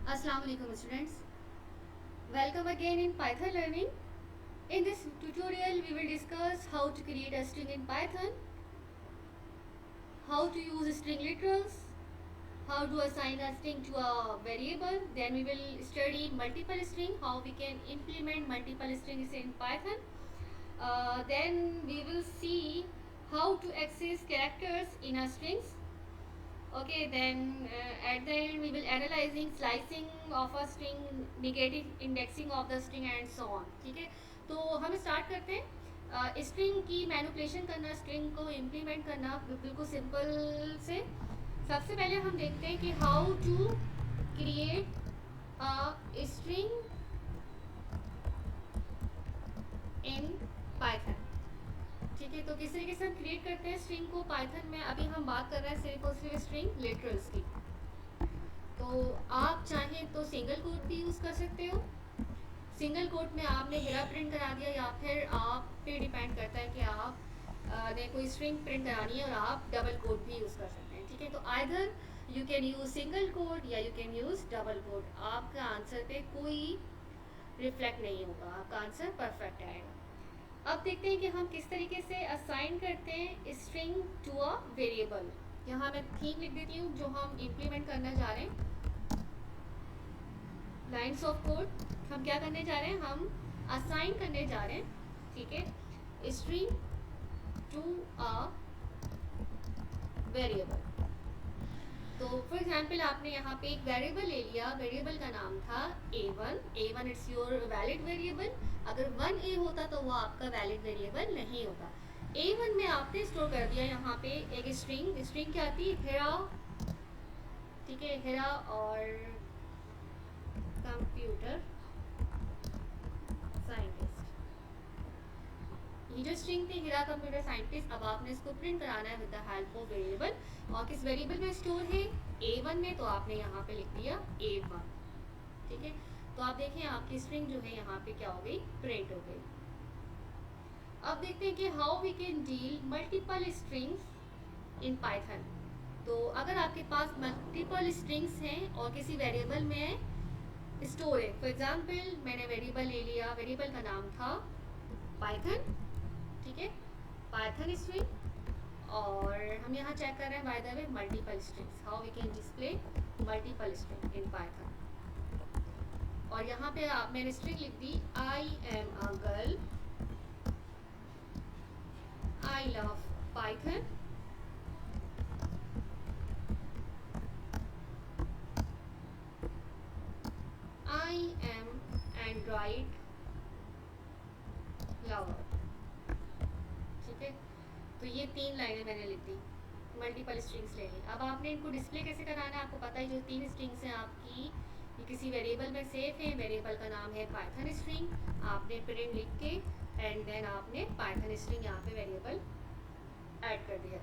Assalamu alaikum students. Welcome again in Python learning. In this tutorial we will discuss how to create a string in Python, how to use string literals, how to assign a string to a variable. Then we will study multiple string, how we can implement multiple strings in Python. Then we will see how to access characters in a strings. Okay, then at the end we will analyzing slicing of a string, negative indexing of the string and so on. ठीक है, तो हम start करते हैं string की manipulation करना, string को implement करना बिल्कुल सिंपल से। सबसे पहले हम देखते हैं कि how to create a string in Python. ठीक है, तो किस तरीके से हम क्रिएट करते हैं स्ट्रिंग को पाइथन में। अभी हम बात कर रहे हैं सिर्फ और सिर्फ स्ट्रिंग लिटरल्स की। तो आप चाहें तो सिंगल कोट भी यूज़ कर सकते हो। सिंगल कोट में आपने हेरा प्रिंट करा दिया, या फिर आप पे डिपेंड करता है कि आप ने कोई स्ट्रिंग प्रिंट करानी है और आप डबल कोट भी यूज़ कर सकते हैं। ठीक है, तो either you can use single quote या you can use double quote. आपका आंसर पे कोई रिफ्लेक्ट नहीं होगा, आपका आंसर परफेक्ट आएगा। अब देखते हैं कि हम किस तरीके से असाइन करते हैं स्ट्रिंग टू अ वेरिएबल। यहाँ मैं थीम लिख देती हूँ जो हम इम्प्लीमेंट करना चाह रहे हैं। लाइन्स ऑफ कोड हम क्या करने जा रहे हैं, हम असाइन करने जा रहे हैं। ठीक है, स्ट्रिंग टू अ वेरिएबल। तो फॉर एग्जाम्पल आपने यहाँ पे एक वेरिएबल ले लिया, वेरिएबल का नाम था A1 it's your valid variable. अगर 1A होता तो वो आपका वैलिड वेरिएबल नहीं होता। A1 में आपने स्टोर कर दिया यहाँ पे एक स्ट्रिंग क्या आती है, हेरा। ठीक है, हेरा और कंप्यूटर साइंटिस्ट, ये जो स्ट्रिंग थी हेरा कंप्यूटर साइंटिस्ट, अब आपने इसको प्रिंट कराना है with the help of variable. और किस वेरिएबल में स्टोर है, A1 में, तो आपने यहाँ पे लिख दिया A1। ठीक है, तो आप देखें आपकी स्ट्रिंग जो है यहाँ पे क्या हो गई, प्रिंट हो गई। अब देखते हैं कि how we can deal multiple strings in Python. तो अगर आपके पास मल्टीपल स्ट्रिंग्स हैं और किसी वेरिएबल में स्टोर है, फॉर एग्जाम्पल मैंने वेरिएबल ले लिया, वेरिएबल का नाम था पाइथन। ठीक है, पाइथन स्ट्रिंग, और हम यहाँ चेक कर रहे हैं by the way multiple strings, how we can display multiple string in Python. और यहाँ पे मैंने स्ट्रिंग लिख दी I am a girl, I love Python, I am Android lover. ठीक है, तो ये 3 लाइनें मैंने लिख दी, मल्टीपल स्ट्रिंग्स ले ली। अब आपने इनको डिस्प्ले कैसे कराना है, आपको पता है जो 3 स्ट्रिंग्स हैं आपकी, ये किसी वेरिएबल में सेव है। वेरिएबल का नाम है पाइथन स्ट्रिंग। आपने प्रिंट लिख के एंड देन आपने पाइथन स्ट्रिंग यहाँ पे वेरिएबल ऐड कर दिया,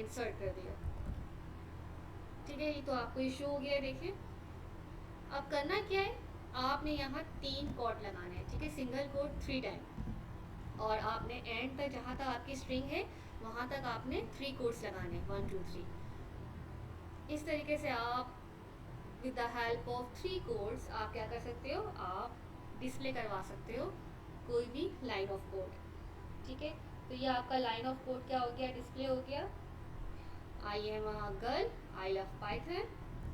इंसर्ट कर दिया। ठीक है, ये तो आपको इशू हो गया है, देखिए। अब करना क्या है, आपने यहाँ 3 कोट लगाने हैं। ठीक है, सिंगल कोट 3 टाइम, और आपने एंड तक जहाँ तक आपकी स्ट्रिंग है वहाँ तक आपने 3 कोट्स लगाने हैं, 1 2 3। इस तरीके से आप with the help of 3 codes आप क्या कर सकते हो, आप डिस्प्ले करवा सकते हो कोई भी लाइन ऑफ कोड। ठीक है, तो ये आपका लाइन ऑफ कोड क्या हो गया, डिस्प्ले हो गया। I am a girl, I love Python,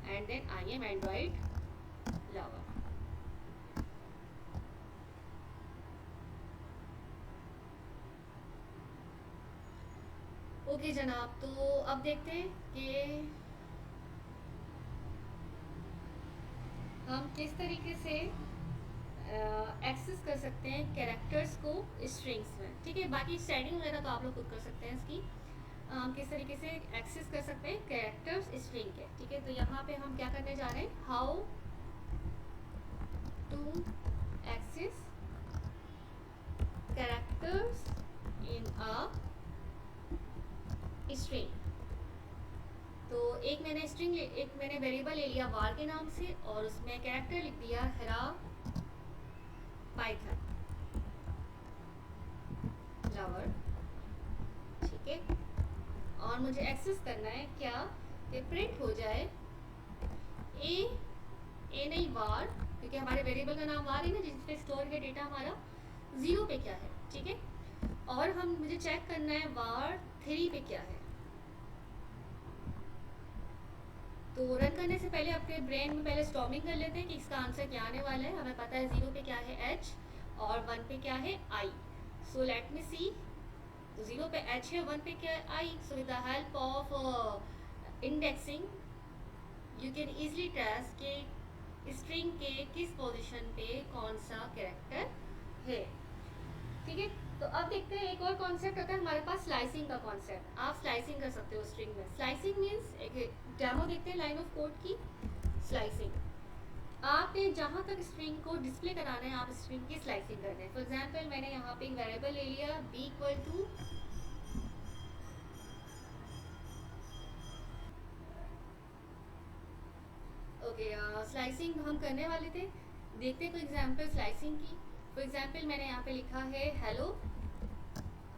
and then I am Android lover. Okay जनाब, तो अब देखते हैं कि हम किस तरीके से एक्सेस कर सकते हैं कैरेक्टर्स को स्ट्रिंग्स में। ठीक है, बाकी सेटिंग वगैरह तो आप लोग खुद कर सकते हैं इसकी। हम किस तरीके से एक्सेस कर सकते हैं कैरेक्टर्स स्ट्रिंग के। ठीक है, तो यहाँ पे हम क्या करने जा रहे हैं, how to access characters in a string. तो एक मैंने वेरिएबल ले लिया वार के नाम से, और उसमें कैरेक्टर लिख दिया हेरा पाइथन लवर। ठीक है, और मुझे एक्सेस करना है क्या, कि प्रिंट हो जाए ए वेरिएबल का नाम var है ना, जिस पे स्टोर है डेटा हमारा, 0 पे क्या है, ठीक है। और हम मुझे चेक करना है var 3 पे क्या है। तो रन करने से पहले अपने ब्रेन में पहले स्टॉर्मिंग कर लेते हैं कि इसका आंसर क्या आने वाला है। हमें पता है 0 पे क्या है h और 1 पे क्या है i। सो लेट मी सी। तो 0 पे h है, 1 पे क्या है i। So with the help of indexing you can easily trace के स्ट्रिंग के किस पोजीशन पे कौन सा कैरेक्टर है, ठीक है। तो अब देखते हैं एक और कॉन्सेप्ट होता है हमारे पास, स्लाइसिंग का कॉन्सेप्ट। आप स्लाइसिंग कर सकते हो स्ट्रिंग में। स्लाइसिंग मीन्स एक डेमो देखते हैं लाइन ऑफ कोड की। स्लाइसिंग आपने जहाँ तक स्ट्रिंग को डिस्प्ले कराना है आप स्ट्रिंग की स्लाइसिंग करना है। फॉर एग्जांपल मैंने यहाँ पे एक वेरिएबल ले लिया b equal to okay. Slicing हम करने वाले थे, देखते हैं कोई एग्जांपल स्लाइसिंग की। फॉर एग्जांपल मैंने यहाँ पे लिखा है हेलो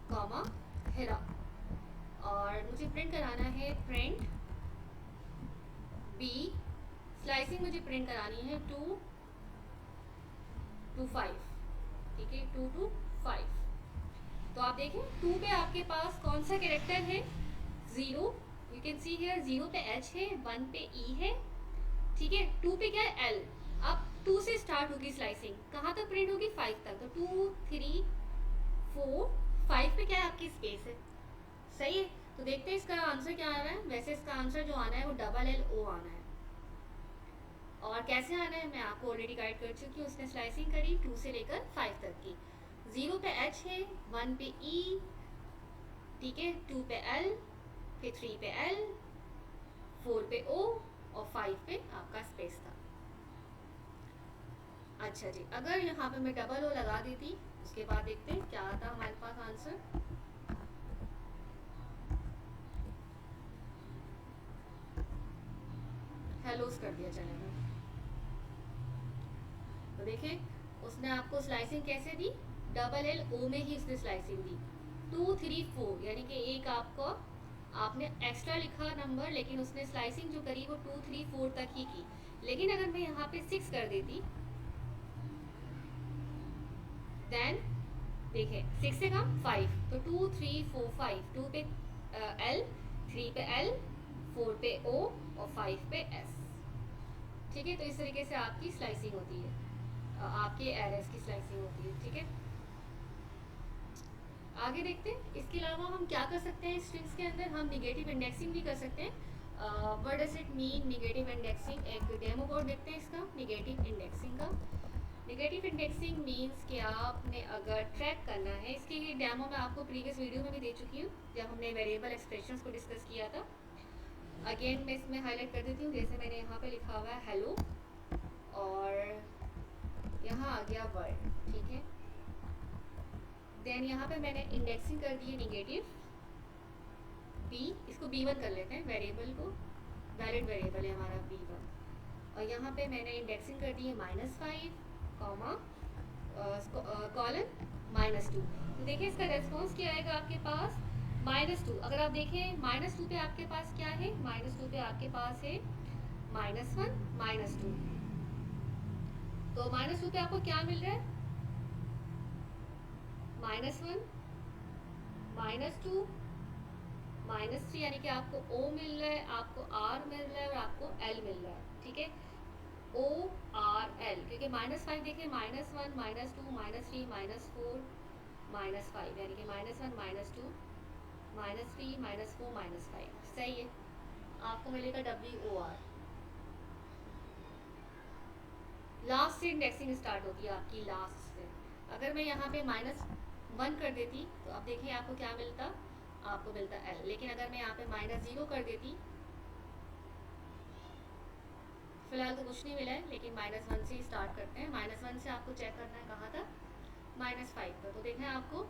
कॉमा हेरा, और मुझे प्रिंट कराना है प्रिंट बी। स्लाइसिंग मुझे प्रिंट करानी है 2 to 5, ठीक है, 2 to 5। तो आप देखें 2 पे आपके पास कौन सा कैरेक्टर है, 0। यू कैन सी हियर 0 पे h है, 1 पे e है, ठीक है। 2 पे क्या है l। अब 2 से स्टार्ट होगी स्लाइसिंग, कहाँ तक प्रिंट होगी 5 तक। तो 2 3 4 5 पे क्या है आपकी स्पेस है, सही है। तो देखते हैं इसका आंसर क्या आ रहा है। वैसे इसका आंसर जो आना है वो LLO आना है, और कैसे आना है मैं आपको ऑलरेडी गाइड कर चुकी हूँ। उसने स्लाइसिंग करी 2 से लेकर 5 तक की। 0 पे h है, 1 पे e, ठीक है, 2 पे l, फिर 3 पे l, 4 पे o और 5 पे आपका स्पेस था। अच्छा जी, अगर यहाँ पे मैं डबल ओ लगा देती उसके बाद देखते हैं क्या आता हमारे पास आंसर। हेलोस कर दिया चलेगा। तो देखें उसने आपको स्लाइसिंग कैसे दी, LLO में ही उसने स्लाइसिंग दी। 2 3 4 यानी कि एक आपको आपने एक्स्ट्रा लिखा नंबर, लेकिन उसने स्लाइसिंग जो करी वो 2 3 4 तक ही की। लेकिन अगर मैं यहाँ पे 6 कर देती, देन देखें 6 से कम 5, तो 2 3 4 5, 2 पे L, 3 पे L, 4 पे O और 5 पे S, ठीक है। तो इस तरीके से आपकी स्लाइसिंग होती है, आपके एरेस की स्लाइसिंग होती है, ठीक है। आगे देखते हैं इसके अलावा हम क्या कर सकते हैं स्ट्रिंग्स के अंदर। हम निगेटिव इंडेक्सिंग भी कर सकते हैं। What does it mean negative indexing, एक डेमो कोड देखते हैं इसका निगेटिव इंडेक्सिंग का। निगेटिव इंडेक्सिंग मीन्स कि आपने अगर ट्रैक करना है, इसकी डेमो मैं आपको प्रीवियस वीडियो में भी दे चुकी हूँ जब हमने वेरिएबल एक्सप्रेशंस को डिस्कस किया था। अगेन मैं इसमें हाईलाइट कर देती हूँ, जैसे मैंने यहाँ पे लिखा हुआ है हेलो और यहाँ आ गया वर्ड, ठीक है। देन यहाँ पे मैंने इंडेक्सिंग कर दी है निगेटिव b, इसको b1 कर लेते हैं वेरिएबल को, वैलिड वेरिएबल है हमारा b1। और यहाँ पे मैंने इंडेक्सिंग कर दी है -5 कॉमा कॉलन -2। तो देखिए इसका रेस्पॉन्स क्या आएगा आपके पास -2। अगर आप देखें -2 पे आपके पास क्या है, -2 पे आपके पास है -1 -2। तो -2 पे आपको क्या मिल रहा है, -1 -2 -3, यानी कि आपको O मिल रहा है, आपको R मिल रहा है और आपको L मिल रहा है, ठीक है। O R L, क्योंकि -5 देखिए -1 -2 -3 -4 -5, यानी कि -1 -2 -3 -4 -5, सही है। आपको मिलेगा WOR। लास्ट से इंडेक्सिंग स्टार्ट होती है आपकी, लास्ट से। अगर मैं यहाँ पे -1 कर देती तो अब देखिए आपको क्या मिलता, आपको मिलता L। लेकिन अगर मैं यहाँ पे -0 कर देती, फिलहाल तो कुछ नहीं मिला है, लेकिन -1 से ही स्टार्ट करते हैं। -1 से आपको चेक करना है कहाँ तक, -5 तक। तो देखें आपको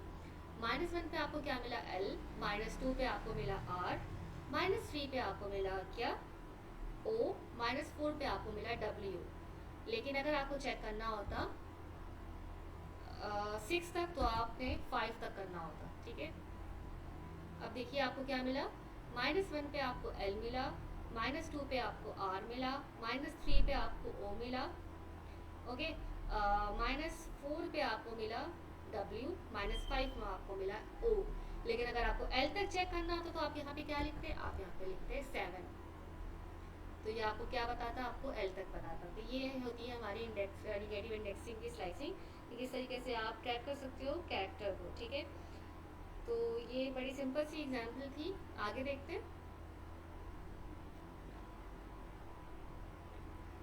-1 पे आपको क्या मिला L, -2 पे आपको मिला R, -3 पे आपको मिला क्या O, -4 पे आपको मिला W। लेकिन अगर आपको चेक करना होता 6 तक तो आपने 5 तक करना होता, ठीक है। अब देखिए आपको क्या मिला, -1 पे आपको L मिला, -2 पे आपको R मिला, -3 पे आपको O मिला, ओके। -4 पे आपको मिला W, -5 में आपको मिला O। लेकिन अगर आपको L तक चेक करना होता तो आप यहाँ पे क्या लिखते, आप यहाँ पे लिखते 7। तो ये आपको क्या बताता, आपको L तक बताता। तो ये होती है हमारी निगेटिव इंडेक्सिंग की स्लाइसिंग। इस तरीके से आप ट्रैक कर सकते हो कैरेक्टर को, ठीक है। तो ये बड़ी सिंपल सी एग्जाम्पल थी। आगे देखते हैं।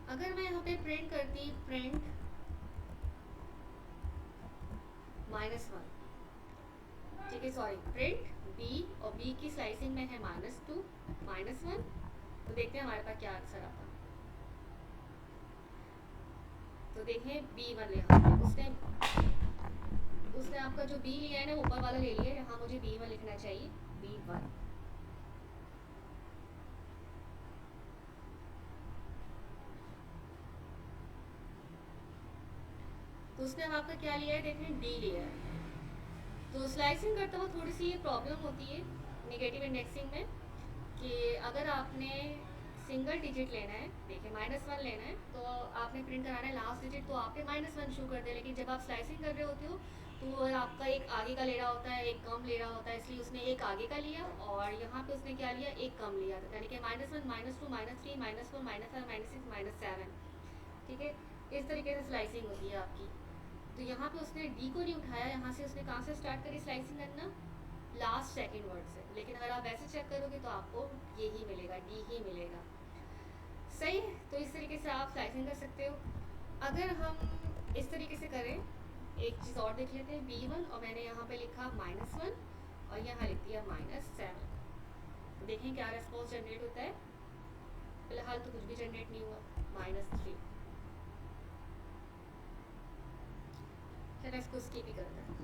अगर मैं यहाँ पे प्रिंट करती प्रिंट -1, ठीक है, सॉरी, प्रिंट B और B की स्लाइसिंग में है -2, -1, तो देखते हैं हमारे पास क्या आंसर आता है। तो देखें B1 यहाँ पे उसने आपका जो B लिया है ना, ऊपर वाला ले लिया है, यहाँ मुझे B1 लिखना चाहिए, B1। तो उसने आपका क्या लिया है, देखें D लिया है। तो स्लाइसिंग करते हुए थोड़ी सी ये प्रॉब्लम होती है निगेटिव इंडेक्सिंग में कि अगर आपने सिंगल डिजिट लेना है, देखिए -1 लेना है, तो आपने प्रिंट कराना है लास्ट डिजिट, तो आपने -1 शो कर दे। लेकिन जब आप स्लाइसिंग कर रहे होते हो तो आपका एक आगे का ले रहा होता है, एक कम ले रहा होता है, इसलिए उसने एक आगे का लिया और यहाँ पे उसने क्या लिया, एक कम लिया था, यानी कि -1, -2, -3, -4, -5, -6, -7, ठीक है। इस तरीके से स्लाइसिंग होती है आपकी। तो यहाँ पे उसने डी को नहीं उठाया, यहाँ से उसने कहाँ से स्टार्ट करी स्लाइसिंग करना, लास्ट सेकंड वर्ड से। लेकिन अगर आप वैसे चेक करोगे तो आपको यही मिलेगा, डी ही मिलेगा, सही है। तो इस तरीके से आप स्लाइसिंग कर सकते हो। अगर हम इस तरीके से करें, एक चीज़ और देख लेते हैं, B1 और मैंने यहाँ पे लिखा -1 और यहाँ लिख दिया -7। तो देखें क्या रेस्पॉन्स जनरेट होता है। फिलहाल तो कुछ भी जनरेट नहीं हुआ, -3। चलो इसको स्किप ही करते हैं।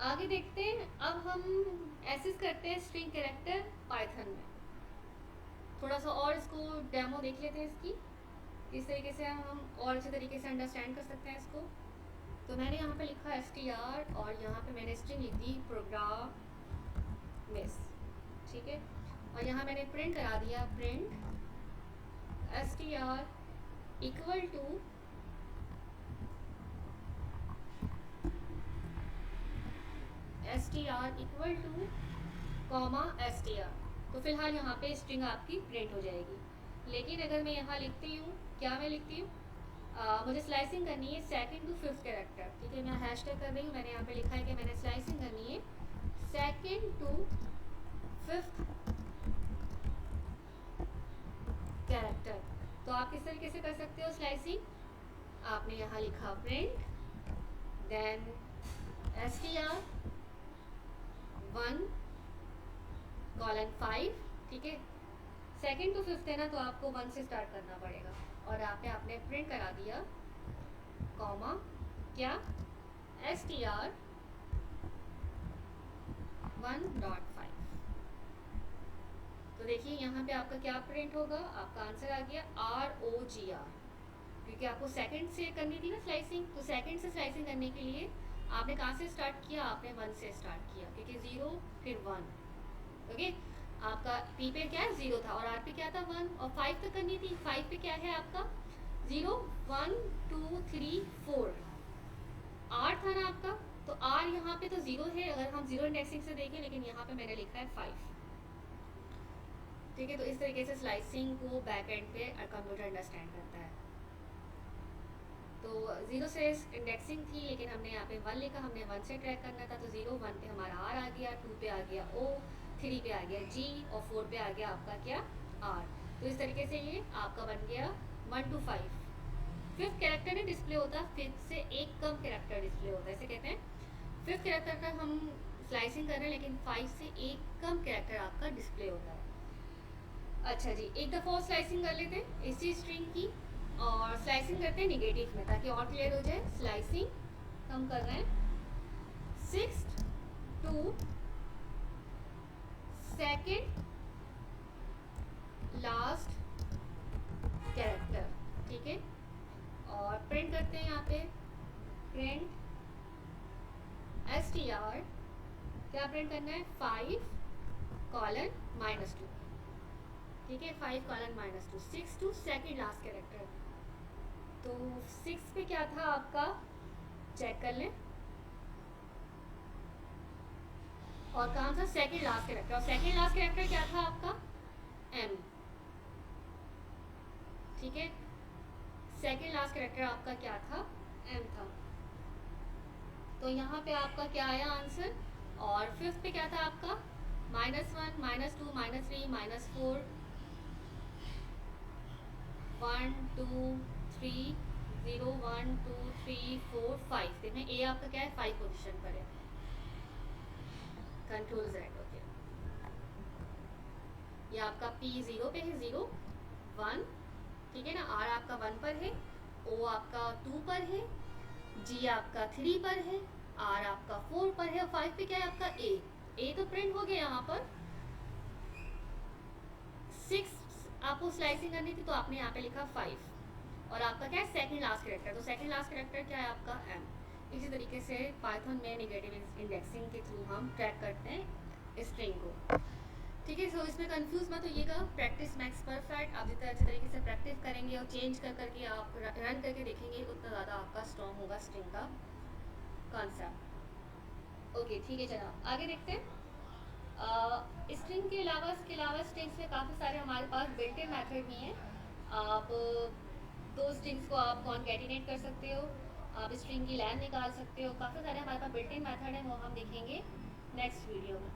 आगे देखते हैं। अब हम एसेस करते हैं स्ट्रिंग कैरेक्टर पाइथन में। थोड़ा सा और इसको डेमो देख लेते हैं इसकी, किस तरीके से हम और अच्छे तरीके से अंडरस्टैंड कर सकते हैं इसको। तो मैंने यहाँ पे लिखा str और यहाँ पे मैंने स्ट्रिंग लिख दी प्रोग्राम मिस, ठीक है। और यहाँ मैंने प्रिंट करा दिया print str equal two comma str। तो फिलहाल यहाँ पे स्ट्रिंग आपकी प्रिंट हो जाएगी। लेकिन अगर मैं यहाँ लिखती हूँ, क्या मैं लिखती हूँ, मुझे स्लाइसिंग करनी है 2nd to 5th कैरेक्टर, ठीक है। मैं हैशटैग कर रही हूँ, मैंने यहाँ पे लिखा है कि मैंने स्लाइसिंग करनी है 2nd to 5th कैरेक्टर। तो आप किस तरीके से कर सकते हो स्लाइसिंग, आपने यहाँ लिखा प्रिंट देन str 1:5, ठीक है। 2nd to 5th है ना, तो आपको 1 से स्टार्ट करना पड़ेगा। और आपने प्रिंट करा दिया कॉमा क्या str 1.5। तो देखिए यहाँ पे आपका क्या प्रिंट होगा, आपका आंसर आ गया ROGR, क्योंकि आपको सेकंड से करनी थी ना स्लाइसिंग। तो सेकंड से स्लाइसिंग करने के लिए आपने कहाँ से स्टार्ट किया, आपने 1 से स्टार्ट किया, क्योंकि 0 फिर 1, ओके। आपका P पे क्या है 0 था और R पे क्या था 1, और 5 तक करनी थी। 5 पे क्या है आपका 0, 1, 2, 3, 4, R था ना आपका। तो R यहाँ पे तो 0 है अगर हम 0 इंडेक्सिंग से देखें, लेकिन यहाँ पे मैंने लिखा है 5, ठीक है। तो इस तरीके से स्लाइसिंग को बैक एंड पे कंप्यूटर अंडरस्टैंड करता है। तो 0 से इंडेक्सिंग थी, लेकिन हमने यहाँ पे 1 लिखा, हमने 1 से ट्रैक करना था। तो 0, 1 पे हमारा R आ गया, 2 पे आ गया O, 3 पे आ गया G और 4 पे आ गया आपका क्या R। तो इस तरीके से ये आपका बन गया 1 to 5। 5th कैरेक्टर नहीं डिस्प्ले होता, 5th से एक कम कैरेक्टर डिस्प्ले होता है, ऐसे कहते हैं। 5th कैरेक्टर का हम स्लाइसिंग कर रहे हैं, लेकिन 5 से एक कम कैरेक्टर आपका डिस्प्ले होता है। अच्छा जी, एक दफ़ा और स्लाइसिंग कर लेते हैं इसी स्ट्रिंग की, और स्लाइसिंग करते हैं निगेटिव में ताकि और क्लियर हो जाए। स्लाइसिंग हम कर रहे हैं 6th to 2nd last character, ठीक है। और प्रिंट करते हैं यहाँ पे प्रिंट str, क्या प्रिंट करना है 5:-2, ठीक है। 5:-2, 6 to 2nd लास्ट कैरेक्टर। तो 6 पे क्या था आपका, चेक कर लें। और कहाँ था, सेकंड लास्ट कैरेक्टर, और सेकंड लास्ट कैरेक्टर क्या था आपका, एम। ठीक है, सेकंड लास्ट कैरेक्टर आपका क्या था, एम था। तो यहाँ पे आपका क्या आया आंसर। और फिफ्थ पे क्या था आपका, -1, -2, -3, -4, 1 2 3 0 1 2 3 4 5। देखें ए आपका क्या है, 5 पोजीशन पर है। Control Z, okay. ये आपका P 0 पे है, 0 1, ठीक है ना। R आपका 1 पर है, O आपका 2 पर है, G आपका 3 पर है, R आपका 4 पर है, और 5 पे क्या है आपका A तो प्रिंट हो गया यहाँ पर। 6 आपको स्लाइसिंग करनी थी तो आपने यहाँ पे लिखा 5, और आपका क्या है, सेकंड लास्ट कैरेक्टर, तो सेकंड लास्ट कैरेक्टर क्या है आपका, M। इसी तरीके से पाइथन में नेगेटिव इंडेक्सिंग के थ्रू हम ट्रैक करते हैं स्ट्रिंग को। ठीक है, सो इसमें कंफ्यूज मत होइएगा। प्रैक्टिस मैक्स परफेक्ट, आप जितना अच्छे तरीके से प्रैक्टिस करेंगे और चेंज कर करके आप रन करके देखेंगे, उतना ज़्यादा आपका स्ट्रॉन्ग होगा स्ट्रिंग का कॉन्सेप्ट। ओके ठीक है, चलो आगे देखते हैं। स्ट्रिंग के अलावा, इसके अलावा स्ट्रिंग्स में काफ़ी सारे हमारे पास बिल्ट इन मेथड भी हैं। आप दो स्ट्रिंग्स को आप कॉन्कैटिनेट कर सकते हो, आप स्ट्रिंग की लेंथ निकाल सकते हो, काफ़ी सारे हमारे पास बिल्ट इन मेथड हैं, वो हम देखेंगे नेक्स्ट वीडियो में।